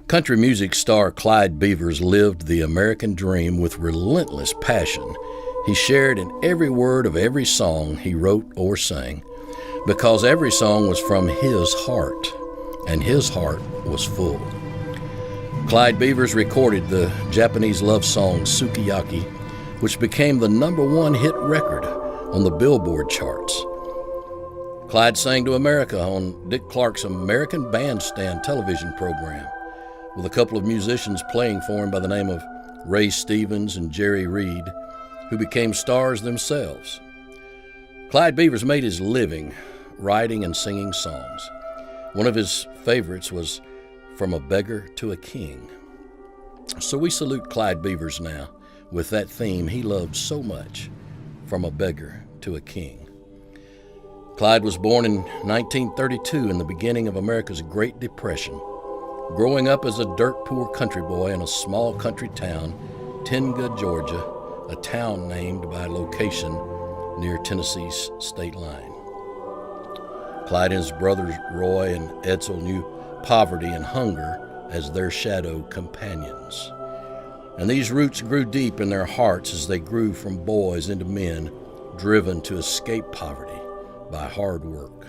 Country music star Clyde Beavers lived the American dream with relentless passion. He shared in every word of every song he wrote or sang, because every song was from his heart, and his heart was full. Clyde Beavers recorded the Japanese love song Sukiyaki, which became the #1 hit record on the Billboard charts. Clyde sang to America on Dick Clark's American Bandstand television program, with a couple of musicians playing for him by the name of Ray Stevens and Jerry Reed, who became stars themselves. Clyde Beavers made his living writing and singing songs. One of his favorites was From a Beggar to a King. So we salute Clyde Beavers now with that theme he loved so much, From a Beggar to a King. Clyde was born in 1932 in the beginning of America's Great Depression, growing up as a dirt-poor country boy in a small country town, Tenga, Georgia, a town named by location near Tennessee's state line. Clyde and his brothers Roy and Edsel knew poverty and hunger as their shadow companions. And these roots grew deep in their hearts as they grew from boys into men driven to escape poverty by hard work.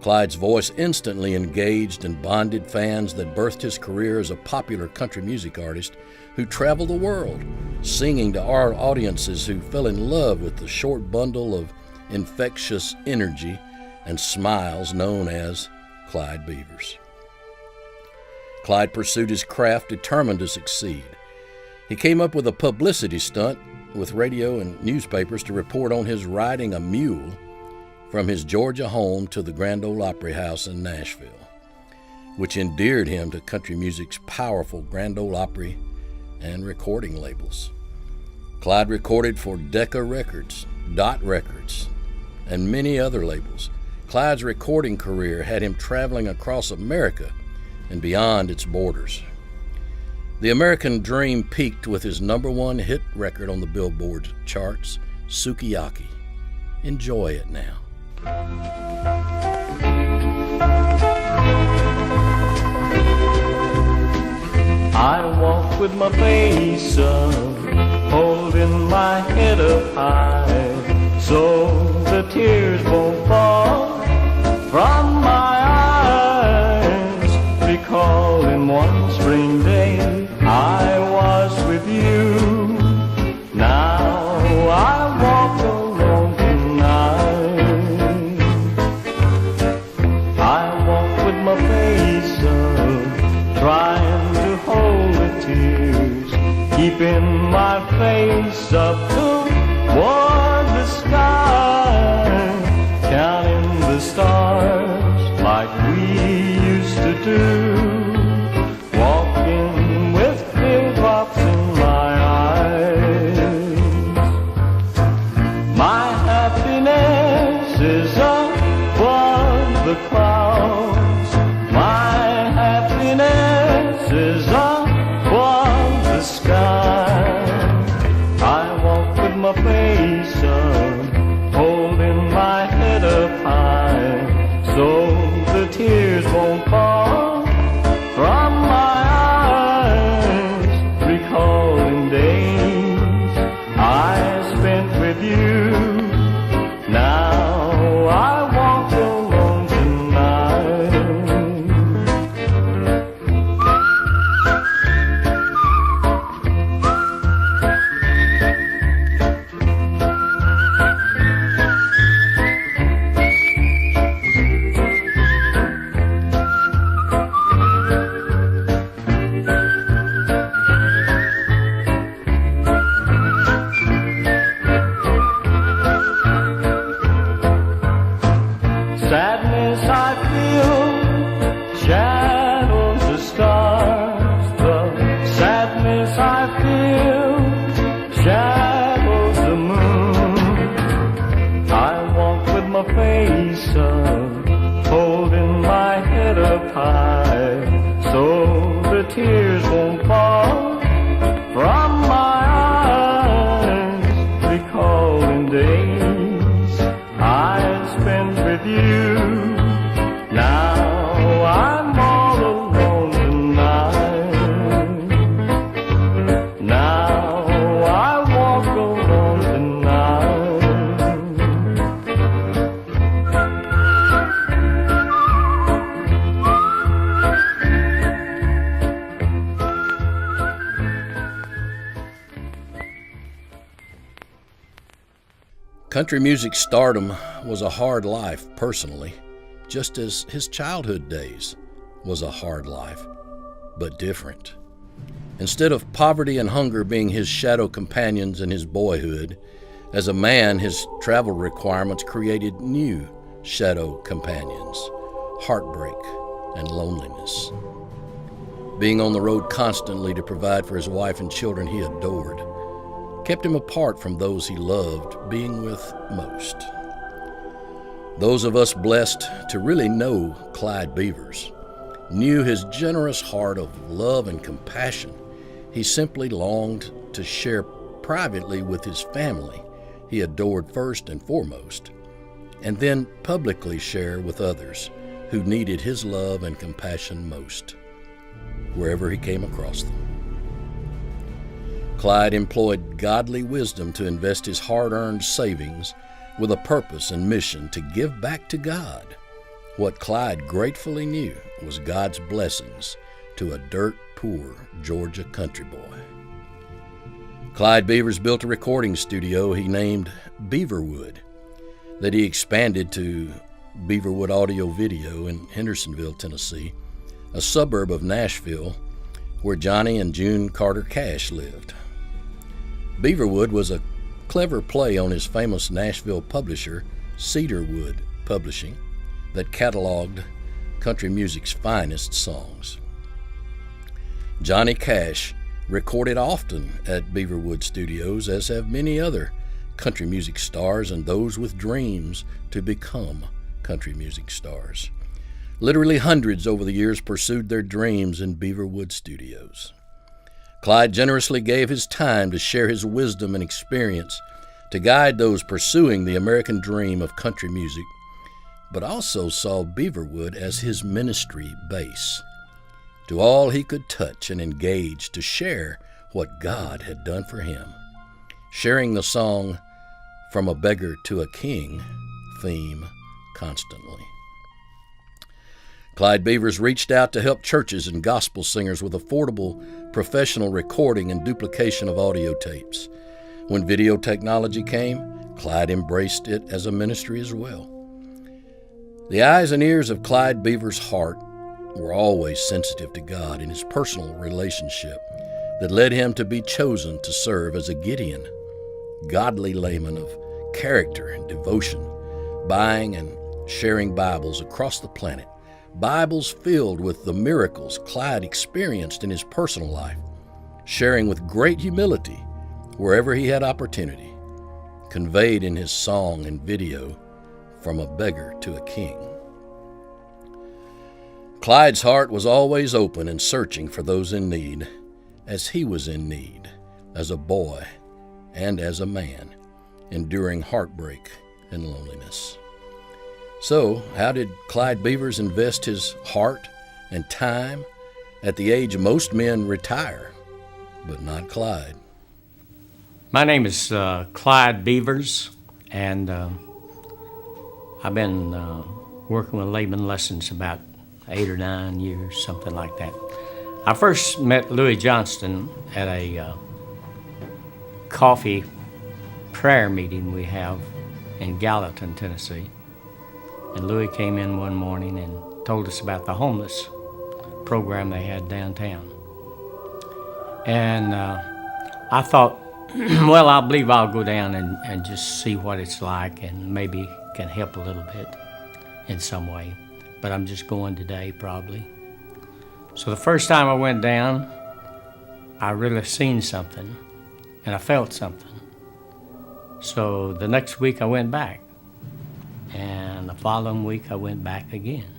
Clyde's voice instantly engaged and bonded fans that birthed his career as a popular country music artist who traveled the world, singing to our audiences who fell in love with the short bundle of infectious energy and smiles known as Clyde Beavers. Clyde pursued his craft determined to succeed. He came up with a publicity stunt with radio and newspapers to report on his riding a mule from his Georgia home to the Grand Ole Opry House in Nashville, which endeared him to country music's powerful Grand Ole Opry and recording labels. Clyde recorded for Decca Records, Dot Records, and many other labels. Clyde's recording career had him traveling across America and beyond its borders. The American dream peaked with his #1 hit record on the Billboard charts, Sukiyaki. Enjoy it now. I walk with my face up, holding my head up high, so the tears won't fall from my eyes. Recalling one spring day I was with you. Now I walk alone tonight. I walk with my face up, trying to hold the tears, keeping my face up toward the sky, counting the stars like we used to do, walking with teardrops in my eyes. My happiness is above the clouds. My happiness is above the sky. I walk with Country music stardom was a hard life personally, just as his childhood days was a hard life, but different. Instead of poverty and hunger being his shadow companions in his boyhood, as a man, his travel requirements created new shadow companions, heartbreak and loneliness. Being on the road constantly to provide for his wife and children he adored kept him apart from those he loved being with most. Those of us blessed to really know Clyde Beavers knew his generous heart of love and compassion. He simply longed to share privately with his family he adored first and foremost, and then publicly share with others who needed his love and compassion most, wherever he came across them. Clyde employed godly wisdom to invest his hard-earned savings with a purpose and mission to give back to God what Clyde gratefully knew was God's blessings to a dirt-poor Georgia country boy. Clyde Beavers built a recording studio he named Beaverwood that he expanded to Beaverwood Audio Video in Hendersonville, Tennessee, a suburb of Nashville where Johnny and June Carter Cash lived. Beaverwood was a clever play on his famous Nashville publisher, Cedarwood Publishing, that cataloged country music's finest songs. Johnny Cash recorded often at Beaverwood Studios, as have many other country music stars and those with dreams to become country music stars. Literally hundreds over the years pursued their dreams in Beaverwood Studios. Clyde generously gave his time to share his wisdom and experience to guide those pursuing the American dream of country music, but also saw Beaverwood as his ministry base. To all he could touch and engage to share what God had done for him, sharing the song "From a Beggar to a King" theme constantly. Clyde Beavers reached out to help churches and gospel singers with affordable professional recording and duplication of audio tapes. When video technology came, Clyde embraced it as a ministry as well. The eyes and ears of Clyde Beavers' heart were always sensitive to God in his personal relationship that led him to be chosen to serve as a Gideon, godly layman of character and devotion, buying and sharing Bibles across the planet, Bibles filled with the miracles Clyde experienced in his personal life, sharing with great humility wherever he had opportunity, conveyed in his song and video, "From a Beggar to a King." Clyde's heart was always open and searching for those in need, as he was in need, as a boy and as a man, enduring heartbreak and loneliness. So, how did Clyde Beavers invest his heart and time at the age most men retire, but not Clyde? My name is Clyde Beavers, and I've been working with layman lessons about 8 or 9 years, something like that. I first met Louis Johnston at a coffee prayer meeting we have in Gallatin, Tennessee. And Louis came in one morning and told us about the homeless program they had downtown. And I thought, well, I believe I'll go down and just see what it's like and maybe can help a little bit in some way. But I'm just going today, probably. So the first time I went down, I really seen something, and I felt something. So the next week I went back, and the following week I went back again.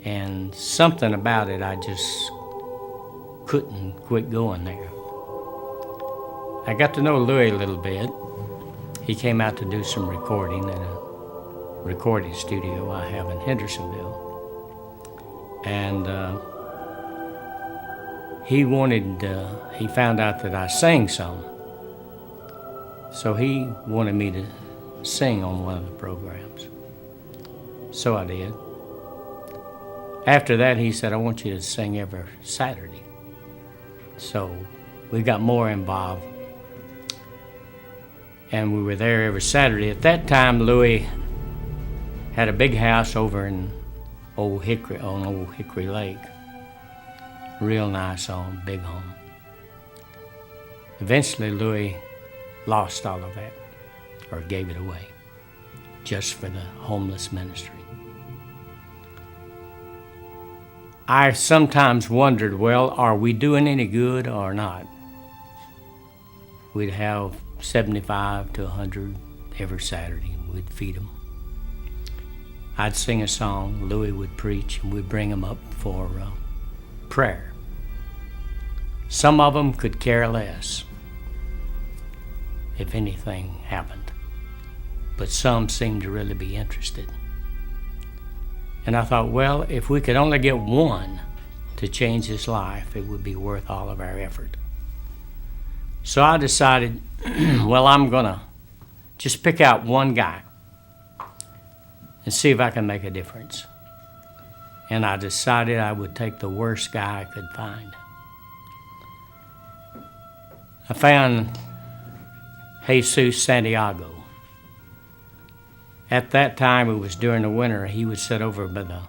And something about it, I just couldn't quit going there. I got to know Louis a little bit. He came out to do some recording in a recording studio I have in Hendersonville. And he found out that I sang some. So he wanted me to sing on one of the programs. So I did. After that, he said, I want you to sing every Saturday. So we got more involved. and we were there every Saturday. At that time, Louis had a big house over in Old Hickory Lake. Real nice home, big home. Eventually, Louis lost all of that, or gave it away, just for the homeless ministry. I sometimes wondered, well, are we doing any good or not? We'd have 75 to 100 every Saturday. We'd feed them. I'd sing a song, Louis would preach, and we'd bring them up for prayer. Some of them could care less if anything happened, but some seemed to really be interested. And I thought, well, if we could only get one to change his life, it would be worth all of our effort. So I decided, well, I'm gonna just pick out one guy and see if I can make a difference. And I decided I would take the worst guy I could find. I found Jesus Santiago. At that time, it was during the winter, he would sit over by the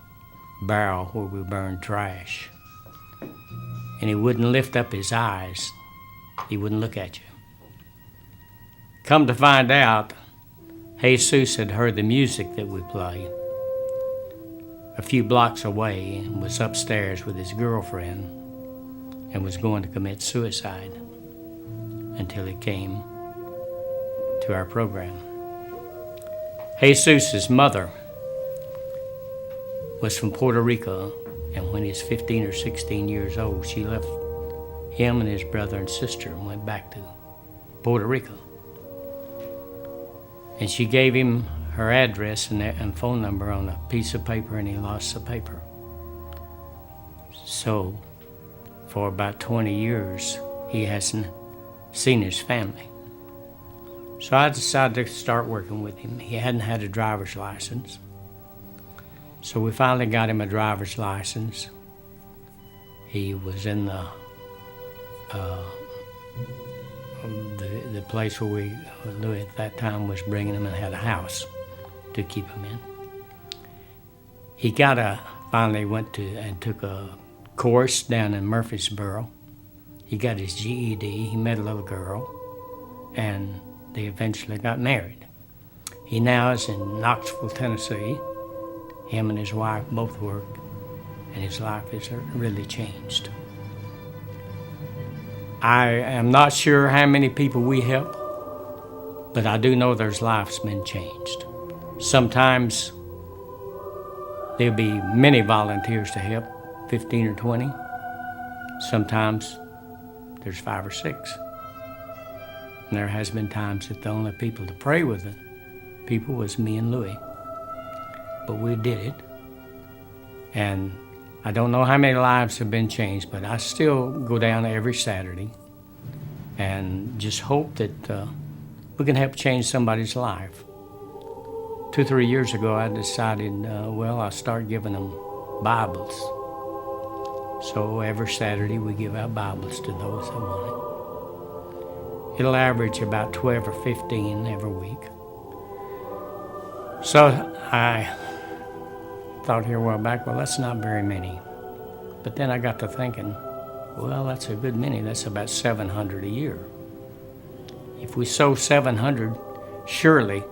barrel where we burned trash. And he wouldn't lift up his eyes. He wouldn't look at you. Come to find out, Jesus had heard the music that we play a few blocks away and was upstairs with his girlfriend and was going to commit suicide until he came to our program. Jesus' mother was from Puerto Rico, and when he was 15 or 16 years old, she left him and his brother and sister and went back to Puerto Rico. And she gave him her address and phone number on a piece of paper, and he lost the paper. So for about 20 years, he hasn't seen his family. So I decided to start working with him. He hadn't had a driver's license. So we finally got him a driver's license. He was in the place where Louis at that time was bringing him and had a house to keep him in. He finally went to and took a course down in Murfreesboro. He got his GED, he met a little girl, and they eventually got married. He now is in Knoxville, Tennessee. Him and his wife both work, and his life has really changed. I am not sure how many people we help, but I do know their lives been changed. Sometimes there'll be many volunteers to help, 15 or 20. Sometimes there's 5 or 6. And there has been times that the only people to pray with the people was me and Louis. But we did it. And I don't know how many lives have been changed, but I still go down every Saturday and just hope that we can help change somebody's life. 2 or 3 years ago, I decided, I'll start giving them Bibles. So every Saturday, we give out Bibles to those that want it. It'll average about 12 or 15 every week. So I thought here a while back, well, that's not very many. But then I got to thinking, well, that's a good many. That's about 700 a year. If we sow 700, surely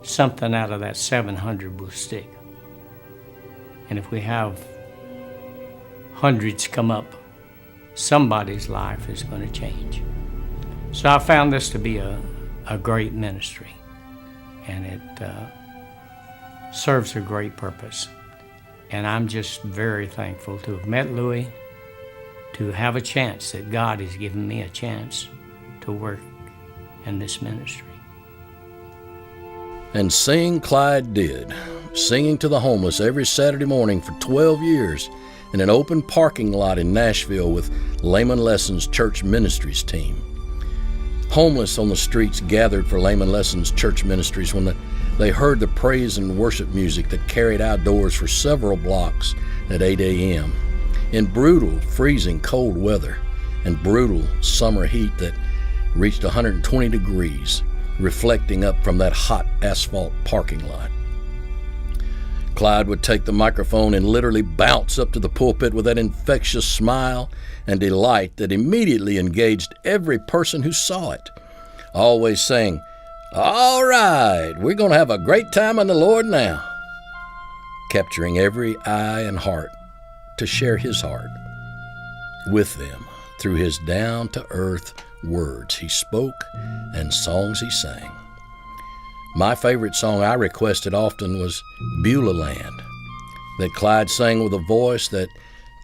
something out of that 700 will stick. And if we have hundreds come up, somebody's life is going to change. So I found this to be a great ministry, and it serves a great purpose. And I'm just very thankful to have met Louis, to have a chance that God has given me a chance to work in this ministry. And sing Clyde did, singing to the homeless every Saturday morning for 12 years in an open parking lot in Nashville with Layman Lesson's church ministries team. Homeless on the streets gathered for Layman Lesson's church ministries when they heard the praise and worship music that carried outdoors for several blocks at 8 a.m. in brutal, freezing cold weather and brutal summer heat that reached 120 degrees. reflecting up from that hot asphalt parking lot. Clyde would take the microphone and literally bounce up to the pulpit with that infectious smile and delight that immediately engaged every person who saw it, always saying, "All right, we're going to have a great time in the Lord now," capturing every eye and heart to share his heart with them through his down-to-earth words he spoke and songs he sang. My favorite song I requested often was Beulah Land, that Clyde sang with a voice that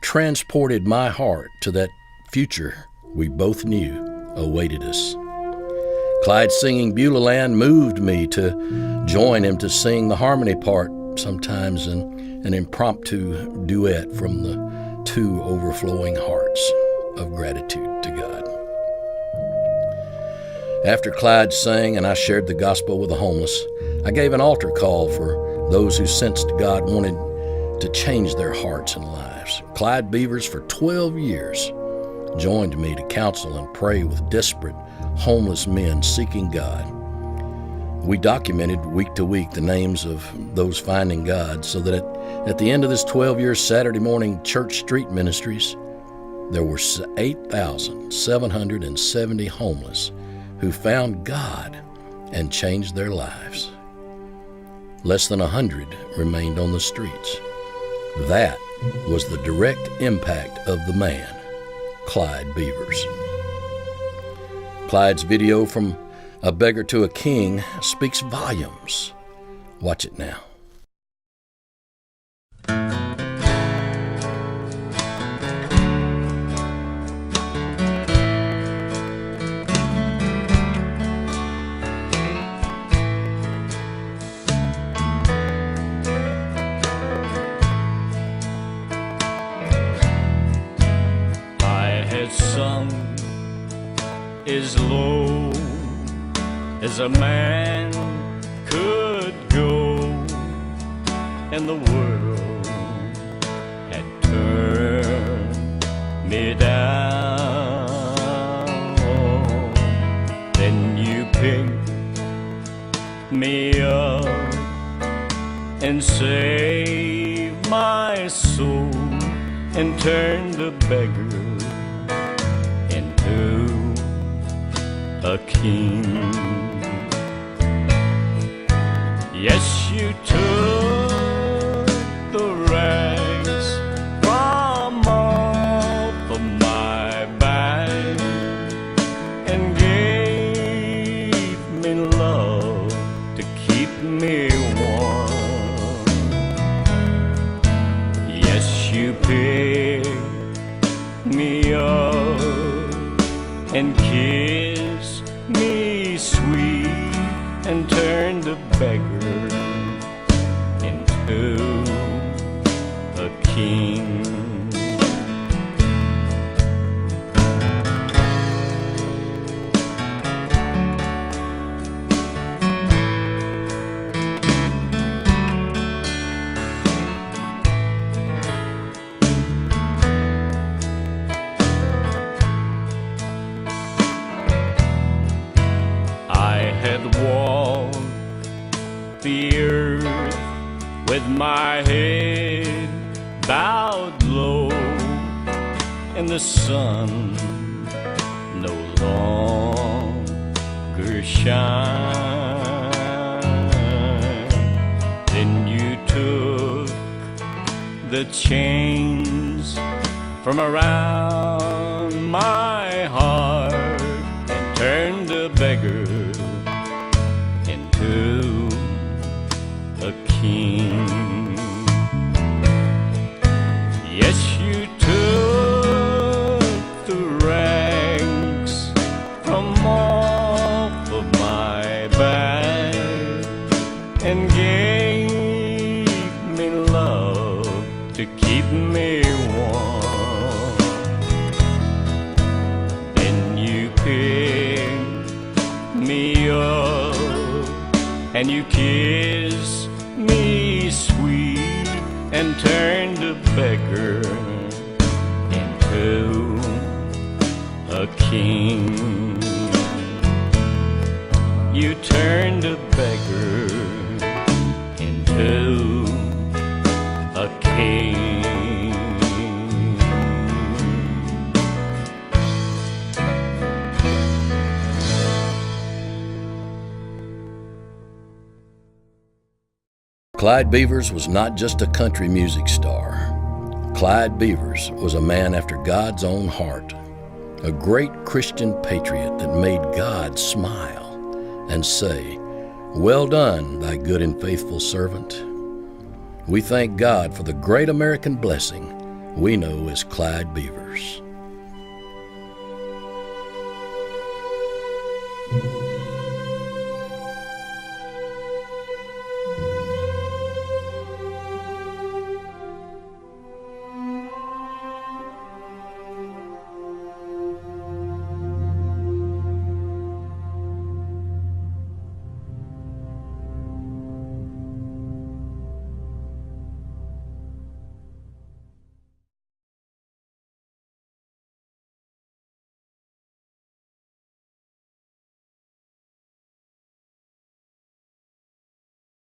transported my heart to that future we both knew awaited us. Clyde singing Beulah Land moved me to join him to sing the harmony part, sometimes in an impromptu duet from the two overflowing hearts of gratitude to God. After Clyde sang and I shared the gospel with the homeless, I gave an altar call for those who sensed God wanted to change their hearts and lives. Clyde Beavers, for 12 years, joined me to counsel and pray with desperate, homeless men seeking God. We documented week to week the names of those finding God so that at the end of this 12-year Saturday morning church street ministries, there were 8,770 homeless who found God and changed their lives. Less than 100 remained on the streets. That was the direct impact of the man, Clyde Beavers. Clyde's video from A Beggar to a King speaks volumes. Watch it now. Sung as low as a man could go, and the world had turned me down. Then you picked me up and saved my soul and turned the beggar a king. Yes, you took the rags from off of my back and gave me love to keep me warm. Yes, you picked me up and kissed me sweet and turned the beggar into a king. Walk the earth with my head bowed low, and the sun no longer shine. Then you took the chains from around my heart and turned the beggar into a king. Yes, you took the rags from off of my back and gave me love to keep me warm. Then you picked me up and you kiss me sweet and turn the beggar into a king. You Clyde Beavers was not just a country music star. Clyde Beavers was a man after God's own heart, a great Christian patriot that made God smile and say, "Well done, thy good and faithful servant." We thank God for the great American blessing we know as Clyde Beavers.